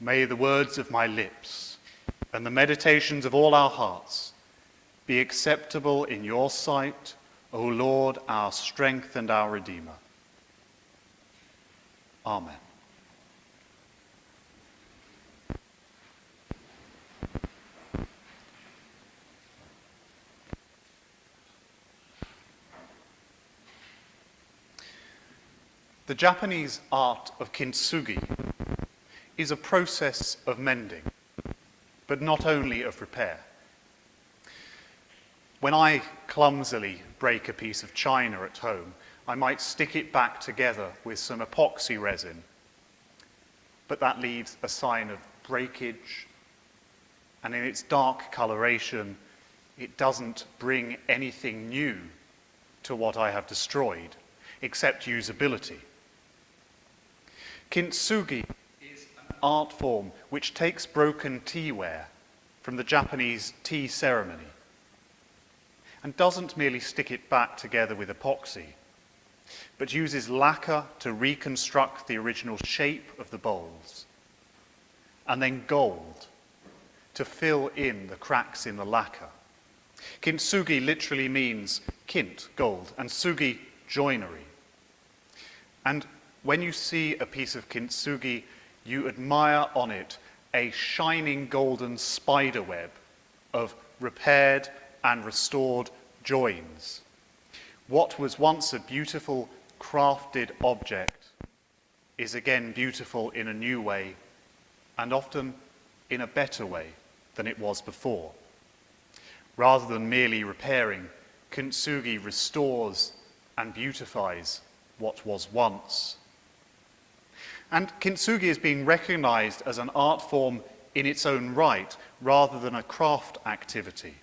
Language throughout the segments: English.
May the words of my lips and the meditations of all our hearts be acceptable in your sight, O Lord, our strength and our Redeemer. Amen. The Japanese art of kintsugi is a process of mending, but not only of repair. When I clumsily break a piece of china at home, I might stick it back together with some epoxy resin, but that leaves a sign of breakage, and in its dark coloration, it doesn't bring anything new to what I have destroyed, except usability. Kintsugi is an art form which takes broken teaware from the Japanese tea ceremony and doesn't merely stick it back together with epoxy, but uses lacquer to reconstruct the original shape of the bowls, and then gold to fill in the cracks in the lacquer. Kintsugi literally means kint, gold, and sugi, joinery. And when you see a piece of kintsugi, you admire on it a shining golden spider web of repaired and restored joins. What was once a beautiful, crafted object is again beautiful in a new way, and often in a better way than it was before. Rather than merely repairing, kintsugi restores and beautifies what was once. And kintsugi is being recognized as an art form in its own right, rather than a craft activity.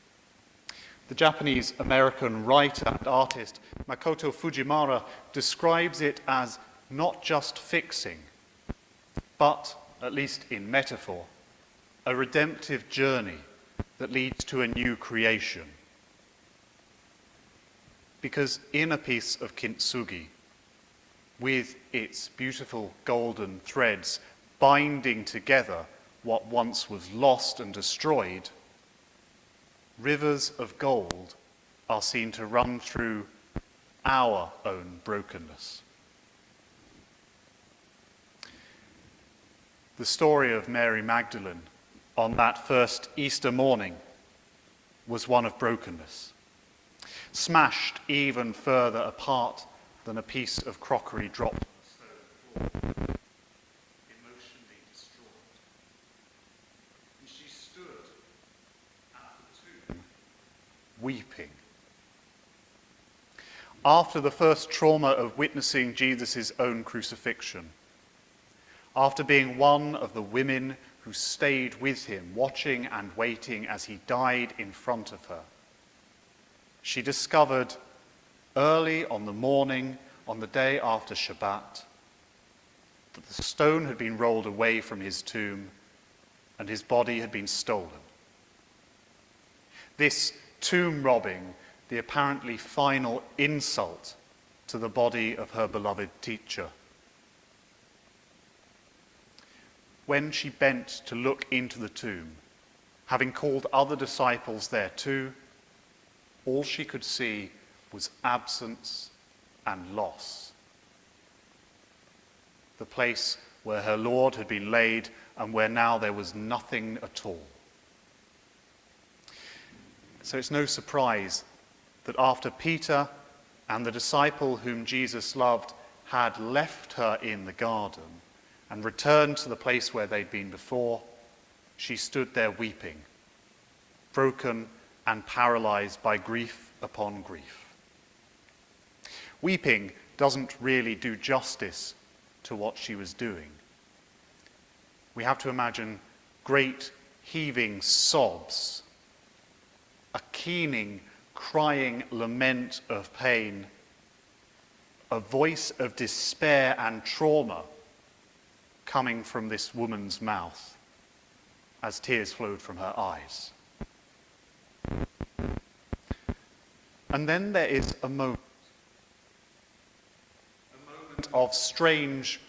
The Japanese-American writer and artist Makoto Fujimura describes it as not just fixing, but, at least in metaphor, a redemptive journey that leads to a new creation. Because in a piece of kintsugi, with its beautiful golden threads binding together what once was lost and destroyed, rivers of gold are seen to run through our own brokenness. The story of Mary Magdalene on that first Easter morning was one of brokenness, smashed even further apart than a piece of crockery dropped on the stone floor, emotionally distraught. And she stood at the tomb, weeping. After the first trauma of witnessing Jesus' own crucifixion, after being one of the women who stayed with him, watching and waiting as he died in front of her, she discovered early on the day after Shabbat, that the stone had been rolled away from his tomb and his body had been stolen. This tomb robbing, the apparently final insult to the body of her beloved teacher. When she bent to look into the tomb, having called other disciples there too, all she could see was absence and loss. The place where her Lord had been laid and where now there was nothing at all. So it's no surprise that after Peter and the disciple whom Jesus loved had left her in the garden and returned to the place where they'd been before, she stood there weeping, broken and paralyzed by grief upon grief. Weeping doesn't really do justice to what she was doing. We have to imagine great heaving sobs, a keening, crying lament of pain, a voice of despair and trauma coming from this woman's mouth as tears flowed from her eyes. And then there is a moment of strange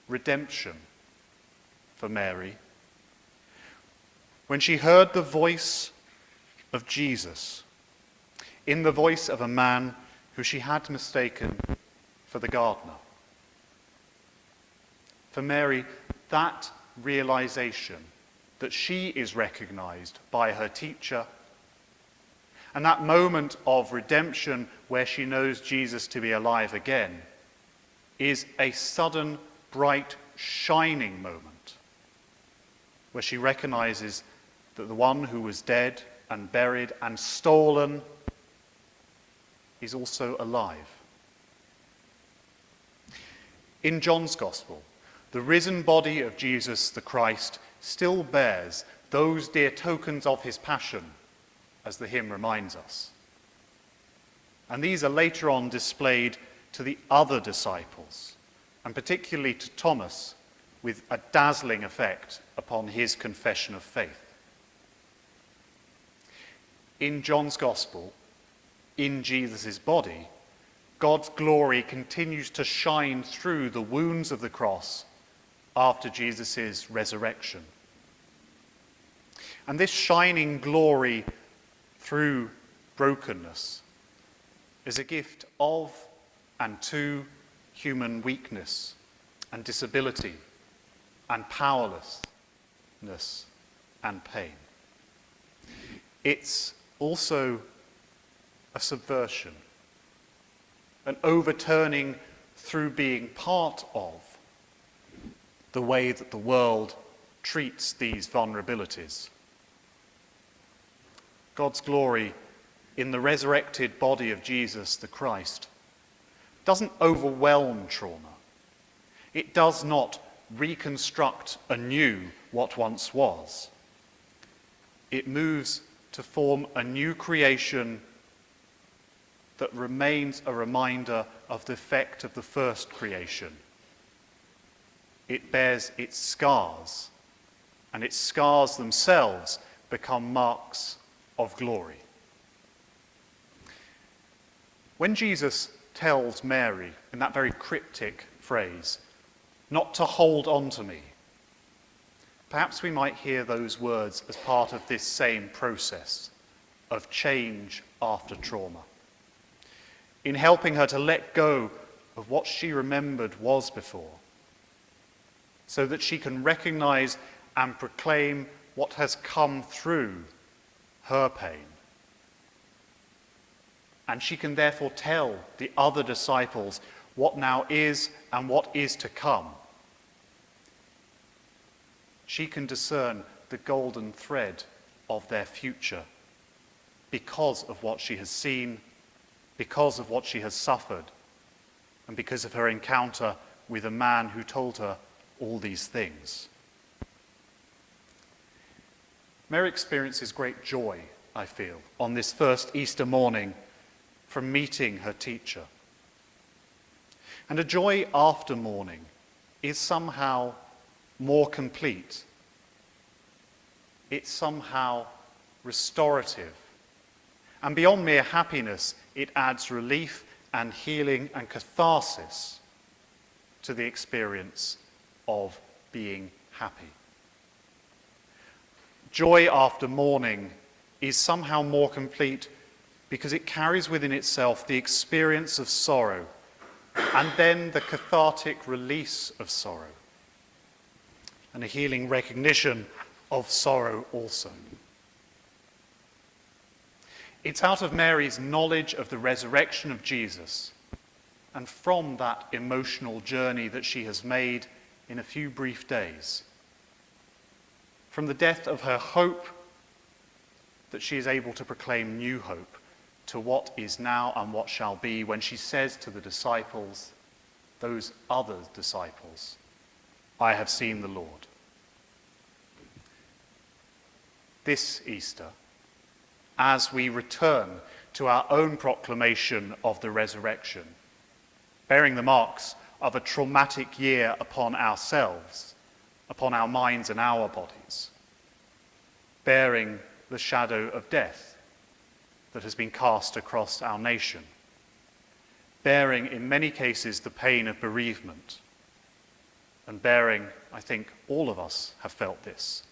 redemption for Mary when she heard the voice of Jesus in the voice of a man who she had mistaken for the gardener. For Mary, that realization that she is recognized by her teacher, and that moment of redemption where she knows Jesus to be alive again, is a sudden, bright, shining moment where she recognizes that the one who was dead and buried and stolen is also alive. In John's Gospel, the risen body of Jesus the Christ still bears those dear tokens of his passion, as the hymn reminds us. And these are later on displayed to the other disciples, and particularly to Thomas, with a dazzling effect upon his confession of faith. In John's Gospel, in Jesus' body, God's glory continues to shine through the wounds of the cross after Jesus' resurrection. And this shining glory through brokenness is a gift of and to human weakness and disability and powerlessness and pain. It's also a subversion, an overturning through being part of the way that the world treats these vulnerabilities. God's glory in the resurrected body of Jesus the Christ doesn't overwhelm trauma. It does not reconstruct anew what once was. It moves to form a new creation that remains a reminder of the effect of the first creation. It bears its scars, and its scars themselves become marks of glory. When Jesus tells Mary, in that very cryptic phrase, not to hold on to me, perhaps we might hear those words as part of this same process of change after trauma, in helping her to let go of what she remembered was before, so that she can recognize and proclaim what has come through her pain. And she can therefore tell the other disciples what now is and what is to come. She can discern the golden thread of their future because of what she has seen, because of what she has suffered, and because of her encounter with a man who told her all these things. Mary experiences great joy, I feel, on this first Easter morning from meeting her teacher. And a joy after mourning is somehow more complete. It's somehow restorative. And beyond mere happiness, it adds relief and healing and catharsis to the experience of being happy. Joy after mourning is somehow more complete because it carries within itself the experience of sorrow and then the cathartic release of sorrow and a healing recognition of sorrow also. It's out of Mary's knowledge of the resurrection of Jesus and from that emotional journey that she has made in a few brief days, from the death of her hope, that she is able to proclaim new hope to what is now and what shall be when she says to the disciples, those other disciples, I have seen the Lord. This Easter, as we return to our own proclamation of the resurrection, bearing the marks of a traumatic year upon ourselves, upon our minds and our bodies, bearing the shadow of death that has been cast across our nation, bearing in many cases the pain of bereavement, and bearing, I think all of us have felt this,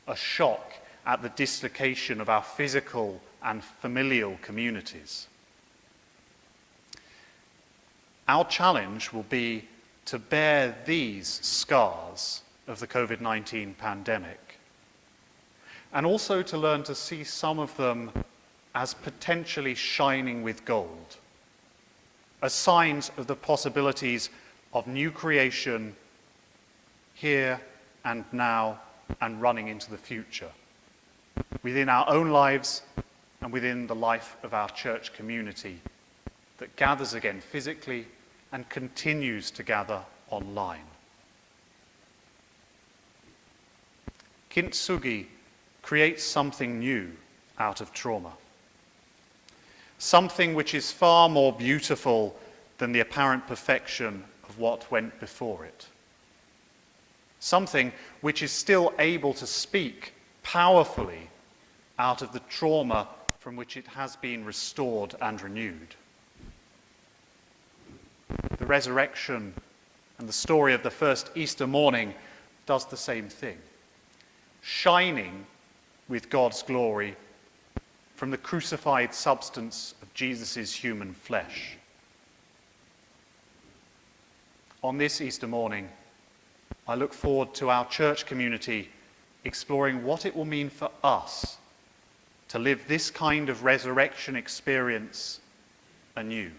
a shock at the dislocation of our physical and familial communities. Our challenge will be to bear these scars of the COVID-19 pandemic, and also to learn to see some of them as potentially shining with gold, as signs of the possibilities of new creation here and now and running into the future, within our own lives and within the life of our church community that gathers again physically and continues to gather online. Kintsugi creates something new out of trauma, something which is far more beautiful than the apparent perfection of what went before it, something which is still able to speak powerfully out of the trauma from which it has been restored and renewed. The resurrection and the story of the first Easter morning does the same thing, shining with God's glory from the crucified substance of Jesus' human flesh. On this Easter morning, I look forward to our church community exploring what it will mean for us to live this kind of resurrection experience anew.